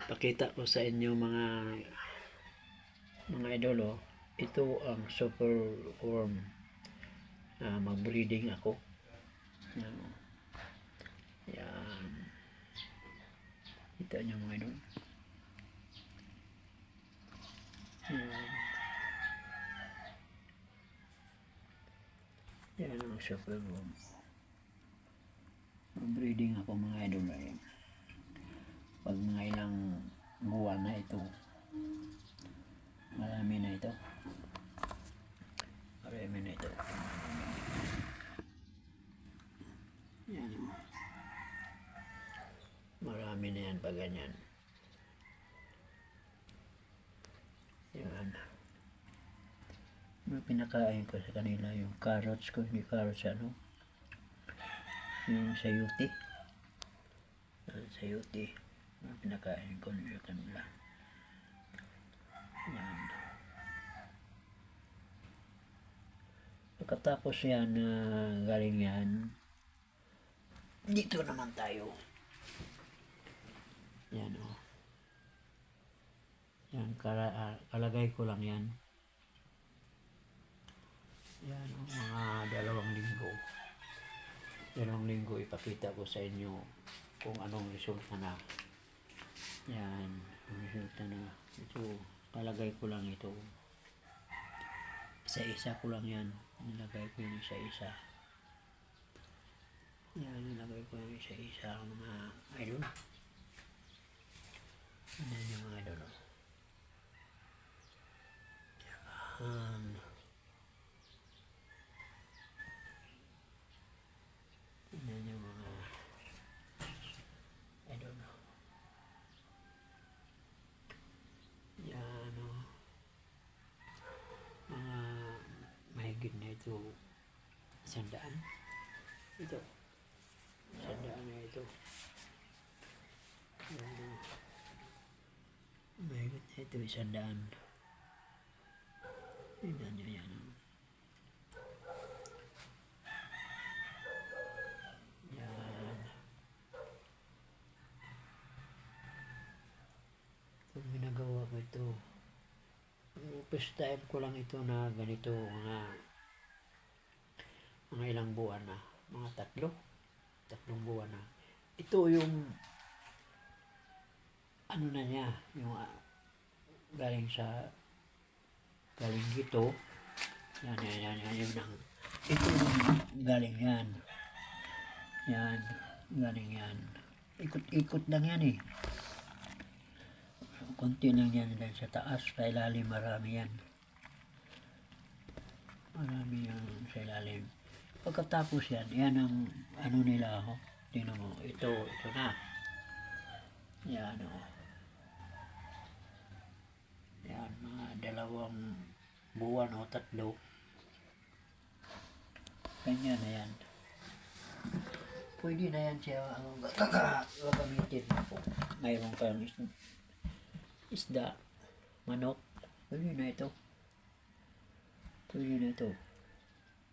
Pakita ko sa inyo mga idolo. Ito ang super worm. Mag-breeding ako. Yan. Yan. Kita nyo mga idol. Yan. Yan ang super worm. Mag-breeding ako mga idol. Pag mga ilang buwan na ito, marami na ito. Yan o. Marami na yan pag ganyan. Yan. Pinakain ko sa kanila yung carrots ko, hindi carrots yung sayuti. Sayuti. Pinakain ko sa kanila. Yan. Pagkatapos yan, galing yan, dito naman tayo. Yan o. Yan, kalagay ko lang yan. Yan o, mga 2 linggo. 2 linggo ipakita ko sa inyo kung anong resulta na. Yan, ang resulta na. Ito, kalagay ko lang ito. Isa-isa ko lang yan. Nilagay ko yung isa-isa. Yan, nilagay ko yung isa-isa mga idol. Yan yung mga idol. Yan. Yan yung mga idol. Yan o. Mga mahigit na ito 100. Ito 100 na ito. Yan o. Mahigit na ito 100. Tignan nyo yan o. Yan. Kung ginagawa ko ito, first time ko lang ito na ganito, mga ilang buwan na, mga 3 buwan na. Ito yung ano na niya, yung galing dito. Yan yun ang ito yung galing yan. Yan, galing yan. Ikot lang yan eh. Konti lang yan dahil sa taas, sa ilalim marami yan. Marami yan sa ilalim. Pagkatapos yan ang ano nila ako. Tingnan mo, ito na. Yan o. Yan, mga 2 buwan o 3. Ganyan na yan. Pwede na yan siya gagamitin po. Mayroon kang isda, manok. Pwede na ito. Pwede na ito.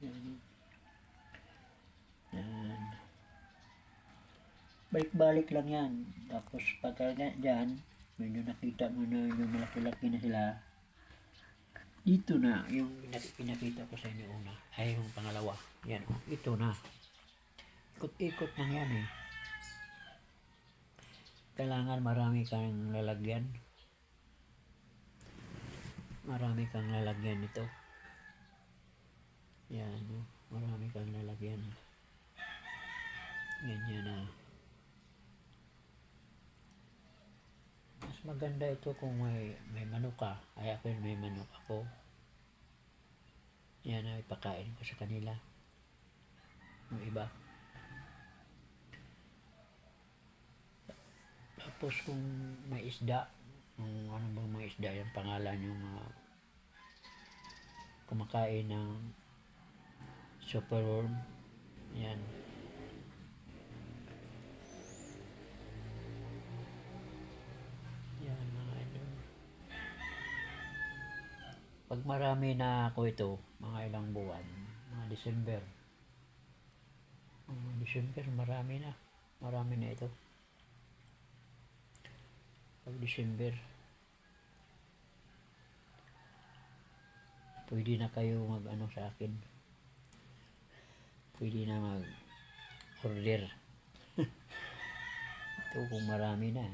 Yan. Yan. Balik-balik lang yan. Tapos pagka dyan, medyo nakita mo na yung malaki-laki na sila. Dito na, yung pinakita ko sa inyo una, ay yung pangalawa. Yan, ito na. Ikot-ikot lang yan eh. Kailangan marami kang lalagyan. Marami kang lalagyan ito. Yan, marami kang lalagyan. Ganyan na. Mas maganda ito kung may manok ka. Ay ako may manok ako. Yan na ipakain ko sa kanila. Yung iba. Tapos kung may isda, ano bang mga isda yung pangalan yung mga kumakain ng superworm. Yan. Yan mga idol. Pag marami na ako ito, mga ilang buwan, mga December. December marami na ito. Pag December, pwede na kayo mag ano sa akin. Pwede na mag order. Ito kung marami na.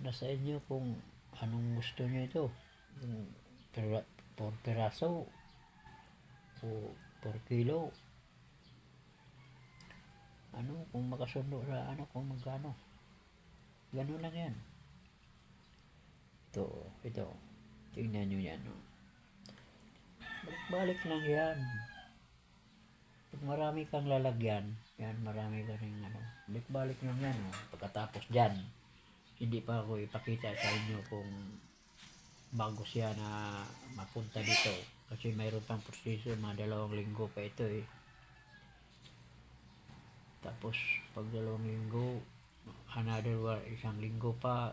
Nasa inyo kung anong gusto nyo ito. Kung por peraso o por kilo. Ano, kung makasundo sa ano, kung magkano. Ganun lang yan. Ito. Tingnan nyo yan. No? Balik lang yan. Pag marami kang lalagyan, yan, marami ka rin ano. Balik lang yan. No? Pagkatapos dyan, hindi pa ako ipakita sa inyo kung bago siya na mapunta dito. Kasi mayroon pang proseso, mga 2 linggo pa ito eh. Tapos pag 2 linggo, another 1 linggo pa.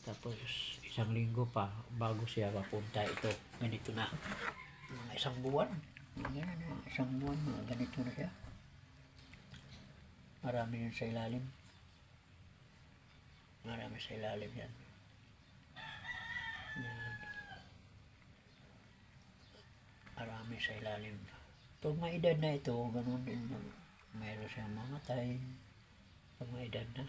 Tapos 1 linggo pa bago siya mapunta ito. Ganito na. Mga 1 buwan. Ganyan, mga 1 buwan, mga ganito na siya. Marami yun sa ilalim. Marami sa ilalim yan. Yan. Marami sa ilalim. Pag may edad na ito, ganun din. Mayroon siyang mamatay. Pag may edad na.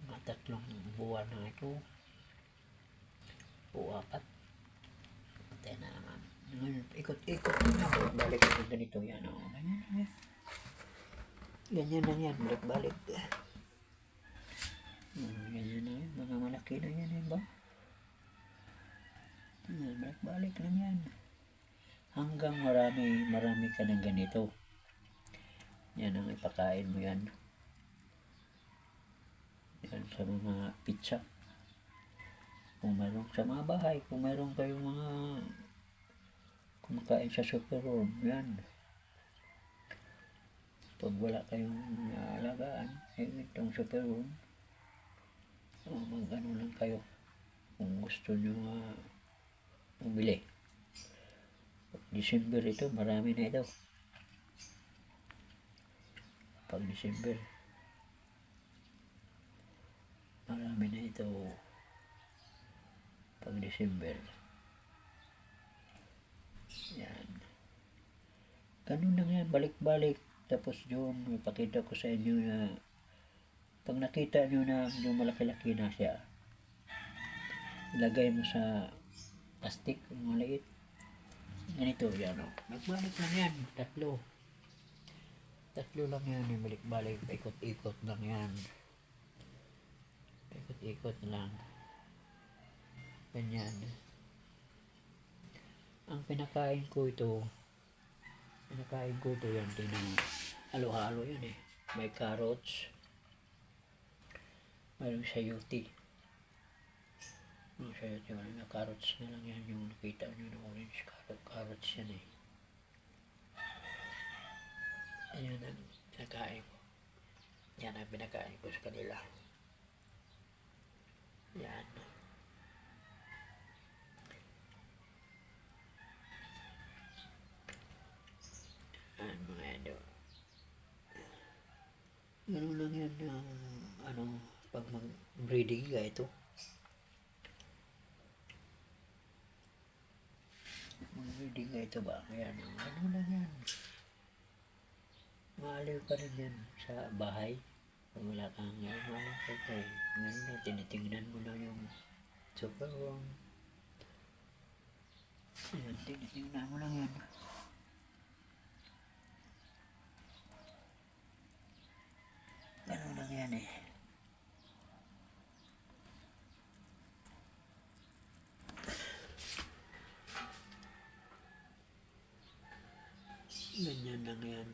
Mga 3 buwan na ito. O 4. Patay na naman. Ngayon, ikot-ikot na ako. Balik ako ganito. Yan o. Ganyan na yan. Ganyan na yan. Balik-balik. Ganyan na yan. Mga malaki na yan eh ba? Balik-balik lang yan. Hanggang marami ka ng ganito. Yan ang ipakain mo yan. Yan sa mga pizza. Kung mayroon sa mga bahay, kung mayroon kayong mga kumakain sa super room, yan. Pag wala kayong alagaan, itong super room, mag-ano lang kayo kung gusto nyo bumili. Pag December ito, marami na ito. Pag December, marami na ito. Pag December, yan. Ganun lang yan, balik-balik. Tapos yun, ipakita ko sa inyo na pag nakita nyo na yung malaki-laki na siya, ilagay mo sa plastic, yung maliit. Ganito, yan o. Balik-balik lang yan, 3. 3 lang yan, yung balik-balik, paikot-ikot lang yan. Paikot-ikot lang. Ganyan. Ang pinakain ko ito yan, tingnan. Halo-halo yan eh. May carrots. Mayroong sayuti. May sayuti, may carrots na lang yan. Yung nakita nyo na orange carrots yan eh. Ayan ang pinakain ko. Yan ang pinakain ko sa kanila. Yan. Mga ito. Ganun lang yan ang pag mag-breeding ka ito. Mag-breeding ka ito ba? Ayan. Ganun lang yan. Maaliw ka rin yan sa bahay. Pag wala kang maaliw ka kayo. Ganun lang, tinitingnan mo lang yung super room. Ayan, tinitingnan mo lang yan. Ganun lang yan eh. Ganyan lang yan.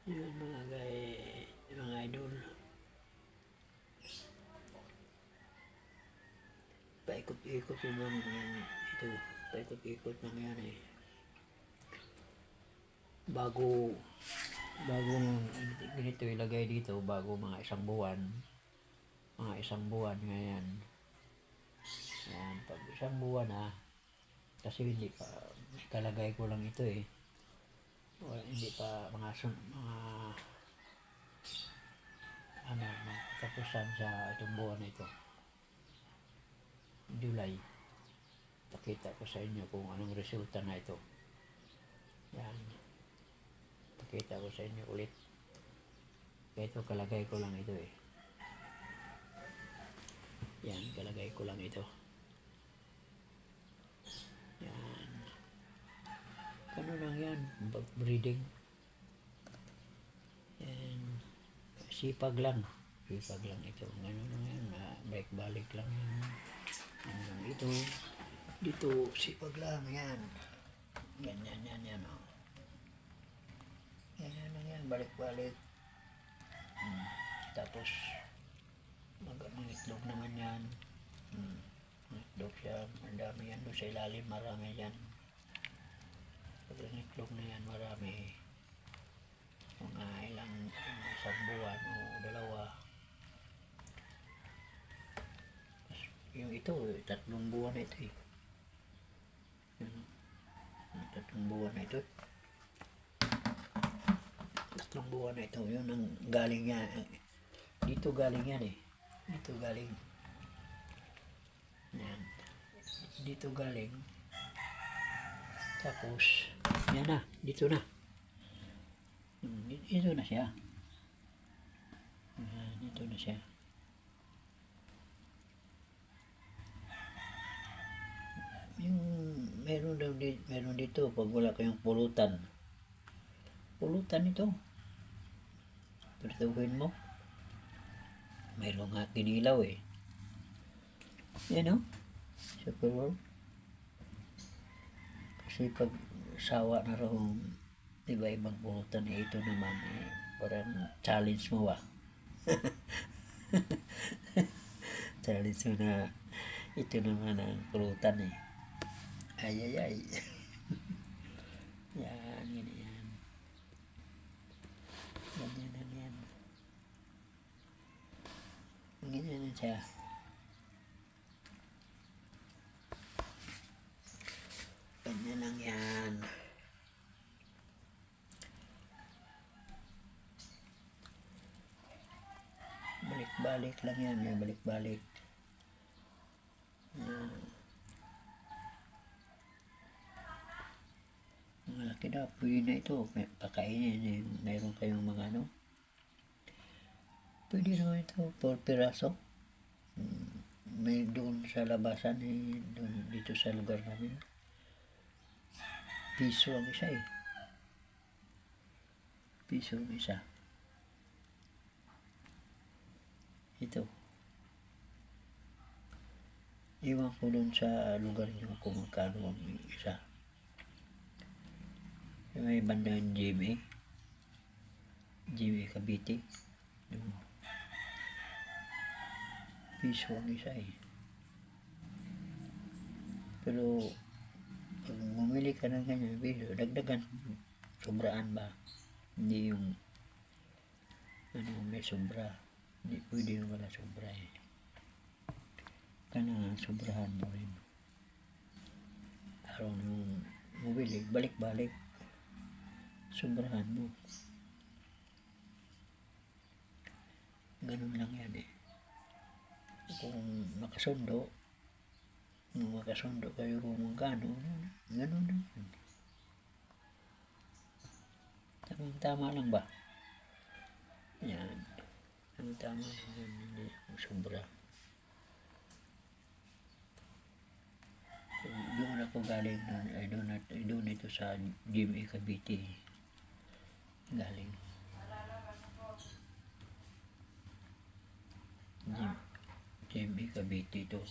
Yun mga idol. Paikot-ikot yung ito. Paikot-ikot lang yan eh. Bago ganito ilagay dito, bago mga 1 buwan. Mga 1 buwan ngayon. isang buwan na, kasi hindi pa, kalagay ko lang ito eh. Hindi pa mga katapusan sa itong buwan na ito. July. Pakita ko sa inyo kung anong resulta na ito. Yan. Pakita ko sa inyo ulit. Kaya ito, kalagay ko lang ito eh. Yan, kalagay ko lang ito. Yan. Ano lang yan, breeding. Yan. Sipag lang ito. Ganun lang yan, balik-balik lang yan. Hanggang ito. Dito, sipag lang yan. Ganyan yan o. Ganyan lang yan, balik-balik. Tapos, mag-itlog naman yan. Itlog siya, ang dami yan doon sa ilalim, marami yan. Pag itlog na yan, marami. Mga isang buwan o dalawa. Yung ito, 3 buwan na ito eh. 3 buwan na ito. 3 buwan na ito. Yun ang galing niya. Dito galing yan eh. Dito galing. Yan. Dito galing. Tapos, yan na. Dito na. Ito na siya. Ito na siya. Yung meron dito pag wala kayong pulutan. Pulutan ito. Pertuhin mo. Mayroon nga kinilaw eh. Yan o. Super World. Kasi pag sawa na raw iba-ibang pulutan eh, ito naman eh, parang challenge mo ba? Challenge mo na ito naman ang pulutan eh. Ay. Yan, ganyan. Ganyan. Ganyan na siya. Ganyan lang yan. Balik-balik lang yan. Balik-balik. Yan. Malaki na. Pwede na ito. Pakainin. Mayroon kayong mga ano. Pwede naman ito. 4 piraso. May doon sa labasan eh. Doon, dito sa lugar namin. Piso ang isa eh. Piso ang isa. Ito. Iwan ko doon sa lugar nyo kung magkano ang isa. May bandang GMA. GMA Cavite. Piso ang isa eh. Pero pag bumili ka ng ganyan piso, dagdagan. Sobraan ba? Hindi yung may sobra. Hindi pwede yung wala sobra eh. Kailangan sobrahan mo rin. Araw nung bumili, balik-balik. Sobrahan mo. Ganun lang yan eh. Kung makasundo kayo kung magkano, ganun lang yan. Tama lang ba? Yan. Tama lang yan. Hindi sobra. Doon ako galing doon ito sa GMA Cavite. Galing. GMA Cavite ito.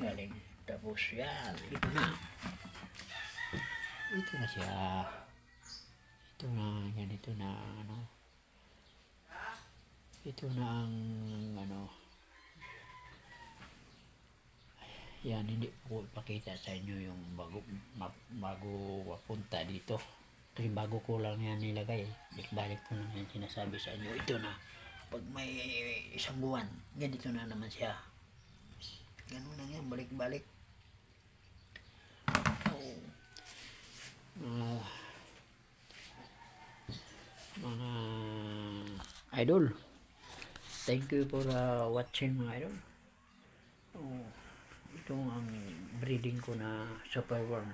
Galing. Tapos yan. Ito na siya. Ito na ang yan, hindi ko ipakita sa inyo yung bago papunta dito. Kasi bago ko lang yan nilagay. Balik ko lang yan sinasabi sa inyo. Ito na. Pag may isang buwan, ganito na naman siya. Ganun lang yan, balik-balik. idol. Thank you for watching mga idol. Oh, ito ang breeding ko na superworm.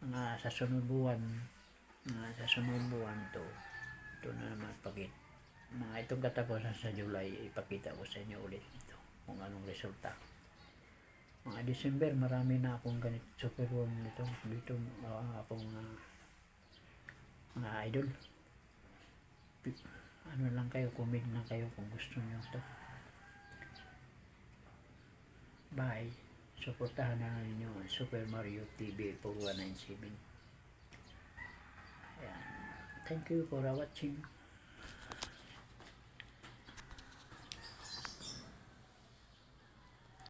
Mga sa sunod buwan, to, ito na naman pagit. Mga itong katapusan sa July, ipakita ko sa inyo ulit ito kung anong resulta. Mga December, marami na akong ganit superworm nito dito akong mga idol. Ano lang kayo, comment lang kayo kung gusto nyo ito. Bye. Suportahan na ninyo ang Super Mario TV 4197. Ayan. Thank you for watching.